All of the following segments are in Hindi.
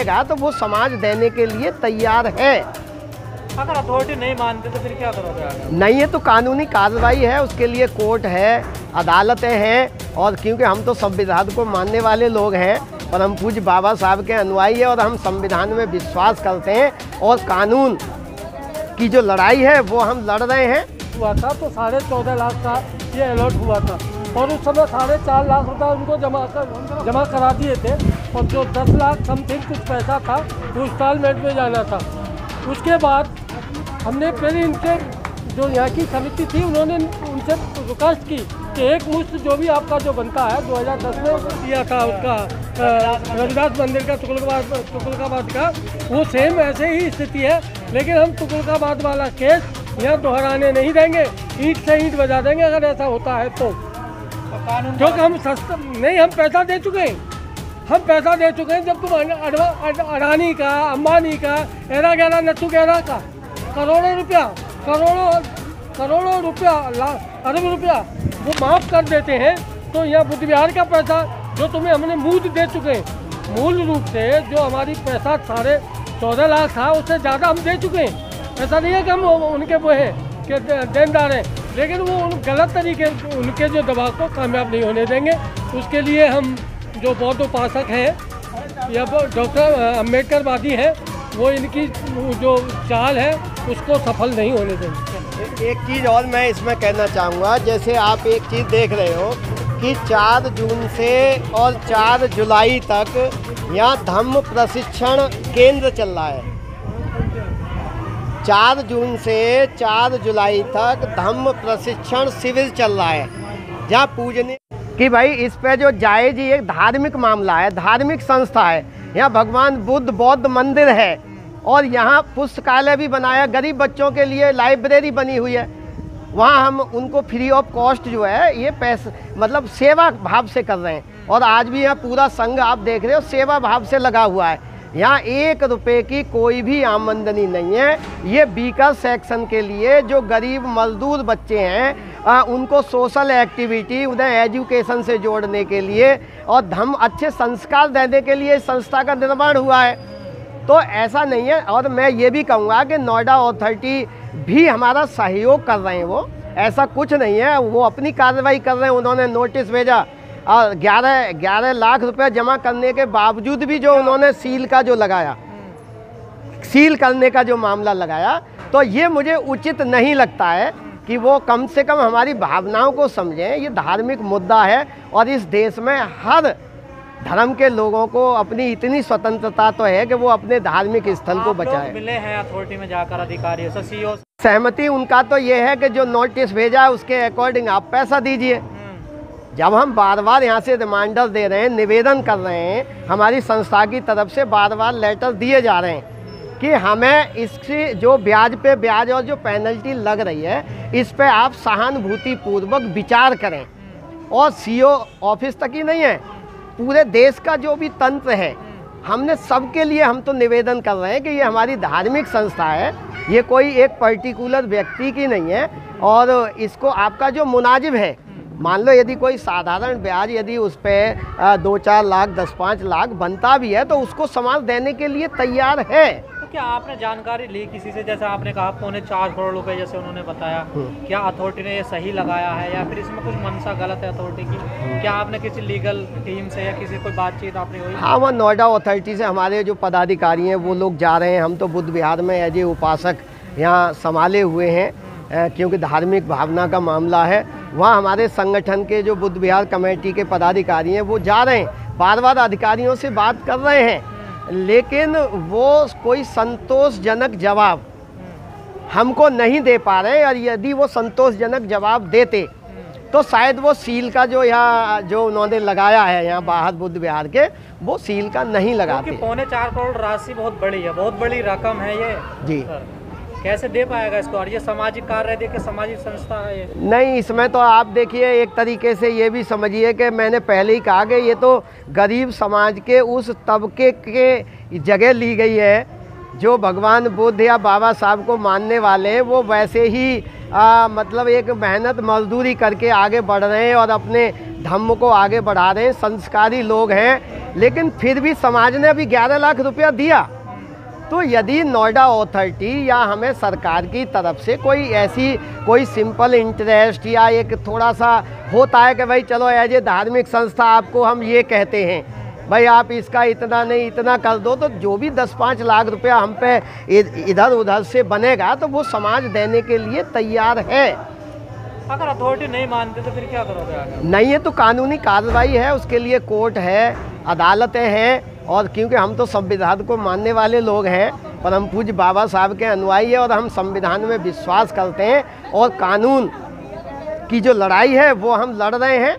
मांगेगा तो वो समाज देने के लिए तैयार है। अगर अथॉरिटी नहीं मानते तो फिर क्या करोगे? नहीं है तो कानूनी कार्रवाई है, उसके लिए कोर्ट है, अदालतें हैं। और क्योंकि हम तो संविधान को मानने वाले लोग हैं, परम पूज्य बाबा साहब के अनुयायी है और हम संविधान में विश्वास करते हैं और कानून की जो लड़ाई है वो हम लड़ रहे हैं। हुआ था तो 14.5 लाख का ये अलॉट हुआ था और उस समय 4.5 लाख रुपये उनको जमा करा दिए थे और जो 10 लाख समथिंग कुछ पैसा था वो इंस्टॉलमेंट में जाना था। उसके बाद हमने फिर इनके जो यहाँ की समिति थी उन्होंने उनसे रिक्वेस्ट की कि एक मुश्त जो भी आपका जो बनता है 2010 में किया था उसका रविदास मंदिर का तुगलकाबाद का, वो सेम ऐसे ही स्थिति है। लेकिन हम तुगलकाबाद वाला केस यहाँ दोहराने नहीं देंगे, ईंट से ईंट बजा देंगे अगर ऐसा होता है तो। क्योंकि हम सस्ता नहीं, हम पैसा दे चुके हैं, जब तुम अडानी का, अंबानी का, एरा गैरा नथु गैरा का करोड़ों रुपया अरब रुपया वो माफ़ कर देते हैं, तो यहाँ बुद्ध विहार का पैसा जो तुम्हें हमने मूल दे चुके हैं, मूल रूप से जो हमारी पैसा 14.5 लाख था उससे ज़्यादा हम दे चुके हैं। ऐसा नहीं है कि हम उनके वो हैं कि देनदार हैं, लेकिन वो गलत तरीके उनके जो दबाव को कामयाब नहीं होने देंगे। उसके लिए हम जो बौद्ध उपासक हैं या डॉक्टर अम्बेडकरवादी हैं, वो इनकी जो चाल है उसको सफल नहीं होने देंगे। एक चीज़ और मैं इसमें कहना चाहूँगा, जैसे आप एक चीज़ देख रहे हो कि 4 जून से और 4 जुलाई तक यहाँ धम्म प्रशिक्षण केंद्र चल रहा है। 4 जून से 4 जुलाई तक धम्म प्रशिक्षण शिविर चल रहा है, जहाँ पूजने कि भाई इस पे जो जायज़ ही एक धार्मिक मामला है, धार्मिक संस्था है। यहाँ भगवान बुद्ध बौद्ध मंदिर है और यहाँ पुस्तकालय भी बनाया, गरीब बच्चों के लिए लाइब्रेरी बनी हुई है। वहाँ हम उनको फ्री ऑफ कॉस्ट जो है ये पैसे मतलब सेवा भाव से कर रहे हैं। और आज भी यहाँ पूरा संघ आप देख रहे हो सेवा भाव से लगा हुआ है। यहाँ 1 रुपये की कोई भी आमदनी नहीं है। ये बीकर सेक्शन के लिए जो गरीब मजदूर बच्चे हैं उनको सोशल एक्टिविटी, उन्हें एजुकेशन से जोड़ने के लिए और धम्म अच्छे संस्कार देने के लिए इस संस्था का निर्माण हुआ है। तो ऐसा नहीं है। और मैं ये भी कहूँगा कि नोएडा अथॉरिटी भी हमारा सहयोग कर रहे हैं, वो ऐसा कुछ नहीं है, वो अपनी कार्रवाई कर रहे हैं। उन्होंने नोटिस भेजा और 11 लाख रुपए जमा करने के बावजूद भी जो उन्होंने सील का जो लगाया, सील करने का जो मामला लगाया, तो ये मुझे उचित नहीं लगता है कि वो कम से कम हमारी भावनाओं को समझें। ये धार्मिक मुद्दा है और इस देश में हर धर्म के लोगों को अपनी इतनी स्वतंत्रता तो है कि वो अपने धार्मिक स्थल को बचाए। मिले हैं अथॉरिटी में जाकर अधिकारियों से, सीईओ सहमति उनका तो ये है कि जो नोटिस भेजा है उसके अकॉर्डिंग आप पैसा दीजिए। जब हम बार बार यहाँ से रिमाइंडर दे रहे हैं, निवेदन कर रहे हैं, हमारी संस्था की तरफ से बार बार लेटर दिए जा रहे हैं कि हमें इसकी जो ब्याज पे ब्याज और जो पेनल्टी लग रही है इस पे आप सहानुभूति पूर्वक विचार करें। और सीईओ ऑफिस तक ही नहीं है, पूरे देश का जो भी तंत्र है, हमने सबके लिए हम तो निवेदन कर रहे हैं कि ये हमारी धार्मिक संस्था है, ये कोई एक पर्टिकुलर व्यक्ति की नहीं है। और इसको आपका जो मुनाजिब है, मान लो यदि कोई साधारण ब्याज यदि उस पर 2-4 लाख 10-5 लाख बनता भी है तो उसको समाज देने के लिए तैयार है। तो क्या आपने जानकारी ली किसी से, जैसे आपने कहा 4.25 करोड़ रुपए जैसे उन्होंने बताया, क्या अथॉरिटी ने ये सही लगाया है या फिर इसमें कुछ मंशा गलत है अथॉरिटी की? क्या आपने किसी लीगल टीम से या किसी कोई बातचीत आपने हुई? हाँ, वहाँ नोएडा अथॉरिटी से हमारे जो पदाधिकारी हैं वो लोग जा रहे हैं। हम तो बुद्ध विहार में एज ए उपासक यहाँ संभाले हुए हैं क्योंकि धार्मिक भावना का मामला है। वहाँ हमारे संगठन के जो बुद्ध विहार कमेटी के पदाधिकारी हैं वो जा रहे हैं, बार बार अधिकारियों से बात कर रहे हैं, लेकिन वो कोई संतोषजनक जवाब हमको नहीं दे पा रहे हैं। और यदि वो संतोषजनक जवाब देते तो शायद वो सील का जो यहाँ जो उन्होंने लगाया है यहाँ बाहर बुद्ध विहार के, वो सील का नहीं लगाते। 4.25 करोड़ राशि बहुत बड़ी है, बहुत बड़ी रकम है ये जी। कैसे दे पाएगा इसको? और ये सामाजिक कार्य देखिए, सामाजिक संस्था है ये। नहीं, इसमें तो आप देखिए एक तरीके से ये भी समझिए कि मैंने पहले ही कहा कि ये तो गरीब समाज के उस तबके के जगह ली गई है जो भगवान बुद्ध या बाबा साहब को मानने वाले हैं। वो वैसे ही मतलब एक मेहनत मजदूरी करके आगे बढ़ रहे हैं और अपने धम्म को आगे बढ़ा रहे हैं, संस्कारी लोग हैं, लेकिन फिर भी समाज ने अभी 11 लाख रुपया दिया। तो यदि नोएडा अथॉरिटी या हमें सरकार की तरफ से कोई सिंपल इंटरेस्ट या एक थोड़ा सा होता है कि भाई चलो एज ए धार्मिक संस्था आपको हम ये कहते हैं भाई आप इसका इतना नहीं इतना कर दो, तो जो भी 10-5 लाख रुपया हम पे इधर उधर से बनेगा तो वो समाज देने के लिए तैयार है। अगर अथॉरिटी नहीं मानते तो फिर क्या करोगे आगे? नहीं है तो कानूनी कार्रवाई है, उसके लिए कोर्ट है, अदालतें हैं। और क्योंकि हम तो संविधान को मानने वाले लोग हैं, परम पूज्य बाबा साहब के अनुयायी है और हम संविधान में विश्वास करते हैं और कानून की जो लड़ाई है वो हम लड़ रहे हैं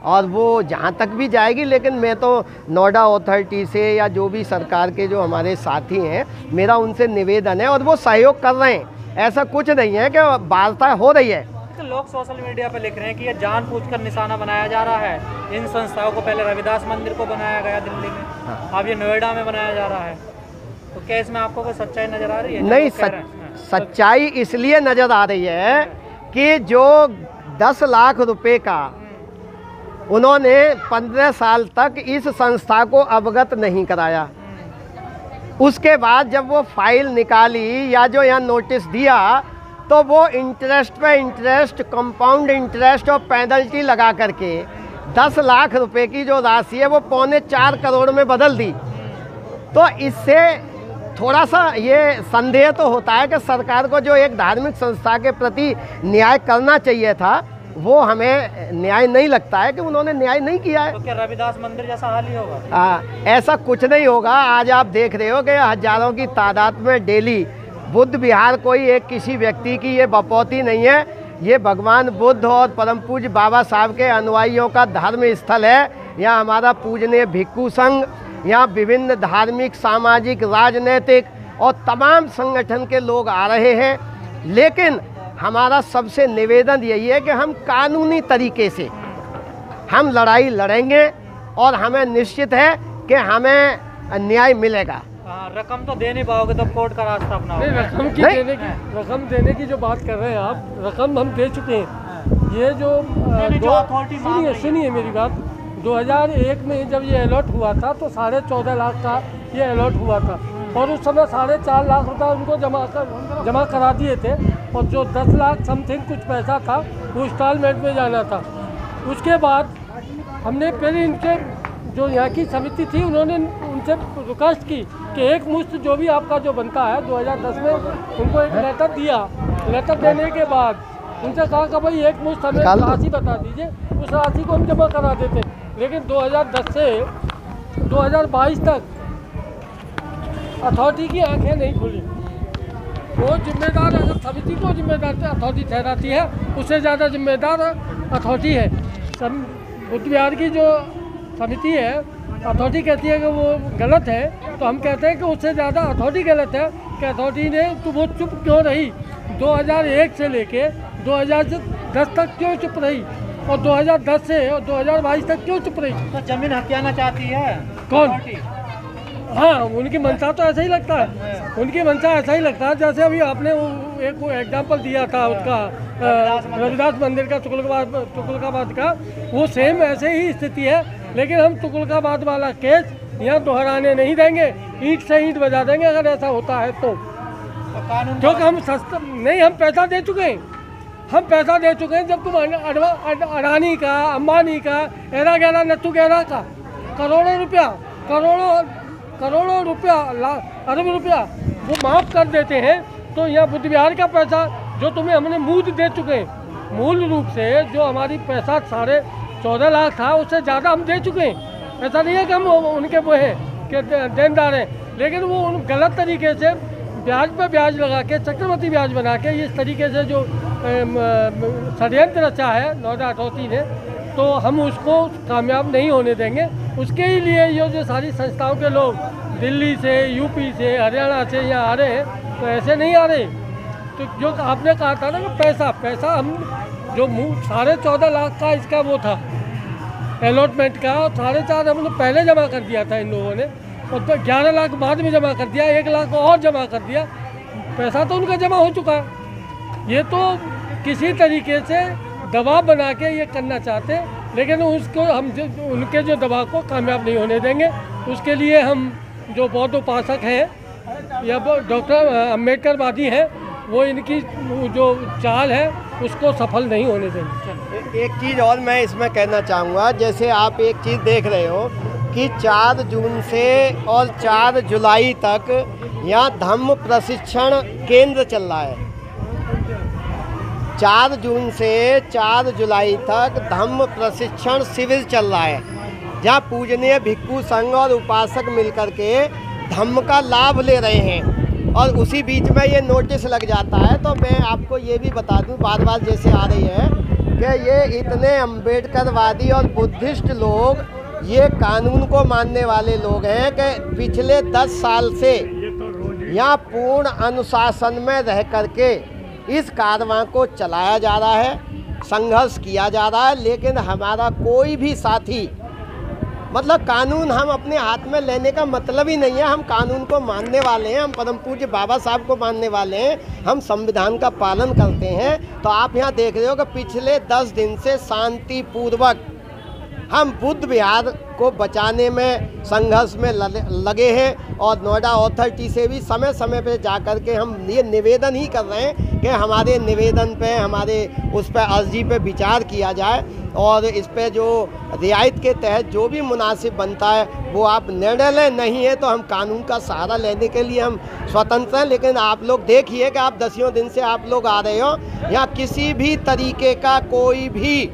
और वो जहाँ तक भी जाएगी। लेकिन मैं तो नोएडा अथॉरिटी से या जो भी सरकार के जो हमारे साथी हैं, मेरा उनसे निवेदन है और वो सहयोग कर रहे हैं। ऐसा कुछ नहीं है कि वार्ता हो रही है। लोग सोशल मीडिया पर लिख रहे हैं कि ये जानबूझकर निशाना बनाया जा रहा है इन संस्थाओं को। पहले रविदास मंदिर को बनाया गया दिल्ली में, अब ये नोएडा में बनाया जा रहा है। तो क्या इसमें आपको कोई सच्चाई नजर आ रही है? नहीं, सच्चाई इसलिए नजर आ रही है कि जो 10 लाख रुपए का उन्होंने 15 साल तक इस संस्था को अवगत नहीं कराया, उसके बाद जब वो फाइल निकाली या जो यहाँ नोटिस दिया तो वो इंटरेस्ट पे इंटरेस्ट, कंपाउंड इंटरेस्ट और पेनल्टी लगा करके 10 लाख रुपए की जो राशि है वो 3.25 करोड़ में बदल दी। तो इससे थोड़ा सा ये संदेह तो होता है कि सरकार को जो एक धार्मिक संस्था के प्रति न्याय करना चाहिए था वो हमें न्याय नहीं लगता है कि उन्होंने न्याय नहीं किया है। तो क्या रविदास मंदिर जैसा हाल ही होगा? ऐसा कुछ नहीं होगा। आज आप देख रहे हो कि हजारों की तादाद में डेली बुद्ध विहार कोई एक किसी व्यक्ति की ये बपौती नहीं है, ये भगवान बुद्ध और परम पूज्य बाबा साहब के अनुयायियों का धर्म स्थल है। यहाँ हमारा पूजनीय भिक्षु संघ, यहाँ विभिन्न धार्मिक, सामाजिक, राजनीतिक और तमाम संगठन के लोग आ रहे हैं। लेकिन हमारा सबसे निवेदन यही है कि हम कानूनी तरीके से हम लड़ाई लड़ेंगे और हमें निश्चित है कि हमें न्याय मिलेगा। रकम तो दे नहीं पाओगे तो कोर्ट का रास्ता अपनाओगे? रकम देने की जो बात कर रहे हैं आप, रकम हम दे चुके हैं। ये जो सुनिए मेरी बात, 2001 में जब ये अलॉट हुआ था तो 14.5 लाख का ये अलॉट हुआ था और उस समय 4.5 लाख रुपया उनको जमा करा दिए थे और जो 10 लाख समथिंग कुछ पैसा था वो इंस्टॉलमेंट में जाना था। उसके बाद हमने फिर इनके जो यहाँ की समिति थी उन्होंने उनसे रिक्वेस्ट की कि एक मुश्त जो भी आपका जो बनता है 2010 में उनको एक लेटर दिया। लेटर देने के बाद उनसे कहा कि भाई एक मुश्त हमें राशि बता दीजिए, उस राशि को हम जमा करा देते। लेकिन 2010 से 2022 तक अथॉरिटी की आंखें नहीं खुली। वो जिम्मेदार अगर समिति को जिम्मेदार अथॉरिटी ठहराती है, उससे ज़्यादा जिम्मेदार अथॉरिटी है। बुद्ध विहार की जो समिति है, अथॉरिटी कहती है कि वो गलत है, तो हम कहते हैं कि उससे ज़्यादा अथॉरिटी गलत है कि अथॉरिटी ने तो वो चुप क्यों रही। 2001 से लेके 2010 तक क्यों चुप रही और 2010 से और 2022 तक क्यों चुप रही? तो जमीन हथियाना चाहती है कौन? हाँ, उनकी मंशा तो ऐसा ही लगता है, उनकी मंशा ऐसा ही लगता है। जैसे अभी आपने एक एग्जाम्पल दिया था उसका रविदास मंदिर का, तुगलकाबाद का, वो सेम ऐसे ही स्थिति है। लेकिन हम तुगलकाबाद वाला केस यहाँ दोहराने नहीं देंगे, ईंट से ईंट बजा देंगे अगर ऐसा होता है तो। क्योंकि हम सस्ता नहीं, हम पैसा दे चुके हैं, हम पैसा दे चुके हैं। जब तुम अडानी का, अंबानी का, एरा गैरा नत्थू गैरा का करोड़ों रुपया, अरब रुपया वो माफ़ कर देते हैं, तो यहाँ बुद्ध विहार का पैसा जो तुम्हें हमने मूल दे चुके हैं, मूल रूप से जो हमारी पैसा 14.5 लाख था उससे ज़्यादा हम दे चुके हैं। ऐसा नहीं है कि हम उनके वो हैं कि देनदार हैं, लेकिन वो उन गलत तरीके से ब्याज पर ब्याज लगा के, चक्रवृद्धि ब्याज बना के इस तरीके से जो षड्यंत्र रचा है नोएडा अथॉरिटी ने, तो हम उसको कामयाब नहीं होने देंगे। उसके ही लिए ये जो सारी संस्थाओं के लोग दिल्ली से, यूपी से, हरियाणा से यहाँ आ रहे हैं, तो ऐसे नहीं आ रहे। तो जो आपने कहा था ना कि पैसा हम जो 14.5 लाख का इसका वो था अलॉटमेंट का, 4.5 हमने पहले जमा कर दिया था इन लोगों ने, और तो 11 लाख बाद में जमा कर दिया, 1 लाख और जमा कर दिया। पैसा तो उनका जमा हो चुका है। ये तो किसी तरीके से दबाव बना के ये करना चाहते हैं लेकिन उसको हम उनके जो दबाव को कामयाब नहीं होने देंगे। उसके लिए हम जो बौद्ध उपासक हैं या डॉक्टर अम्बेडकरवादी हैं, वो इनकी जो चाल है उसको सफल नहीं होने देंगे। एक चीज़ और मैं इसमें कहना चाहूँगा, जैसे आप एक चीज़ देख रहे हो कि 4 जून से और 4 जुलाई तक यहाँ धम्म प्रशिक्षण केंद्र चल रहा है। 4 जून से 4 जुलाई तक धम्म प्रशिक्षण शिविर चल रहा है, जहाँ पूजनीय भिक्षु संघ और उपासक मिलकर के धम्म का लाभ ले रहे हैं। और उसी बीच में ये नोटिस लग जाता है। तो मैं आपको ये भी बता दूं, बार बार जैसे आ रही है कि ये इतने अम्बेडकरवादी और बुद्धिस्ट लोग, ये कानून को मानने वाले लोग हैं कि पिछले 10 साल से यहाँ पूर्ण अनुशासन में रह करके इस कारवां को चलाया जा रहा है, संघर्ष किया जा रहा है। लेकिन हमारा कोई भी साथी, मतलब कानून हम अपने हाथ में लेने का मतलब ही नहीं है। हम कानून को मानने वाले हैं, हम परम पूज्य बाबा साहब को मानने वाले हैं, हम संविधान का पालन करते हैं। तो आप यहाँ देख रहे हो कि पिछले 10 दिन से शांतिपूर्वक हम बुद्ध विहार को बचाने में संघर्ष में लगे हैं। और नोएडा अथॉरिटी से भी समय समय पे जा कर के हम ये निवेदन ही कर रहे हैं कि हमारे निवेदन पे, हमारे उस पर अर्जी पे विचार किया जाए और इस पे जो रियायत के तहत जो भी मुनासिब बनता है वो आप निर्णय लें। नहीं है तो हम कानून का सहारा लेने के लिए हम स्वतंत्र हैं। लेकिन आप लोग देखिए कि आप 10 दिन से आप लोग आ रहे हो, यहाँ किसी भी तरीके का कोई भी,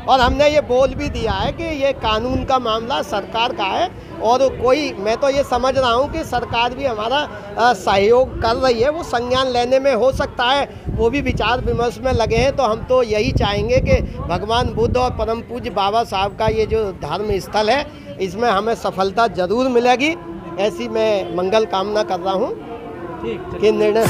और हमने ये बोल भी दिया है कि ये कानून का मामला सरकार का है। और कोई, मैं तो ये समझ रहा हूँ कि सरकार भी हमारा सहयोग कर रही है, वो संज्ञान लेने में हो सकता है वो भी विचार विमर्श में लगे हैं। तो हम तो यही चाहेंगे कि भगवान बुद्ध और परम पूज्य बाबा साहब का ये जो धर्म स्थल है, इसमें हमें सफलता ज़रूर मिलेगी, ऐसी मैं मंगल कामना कर रहा हूँ कि निर्णय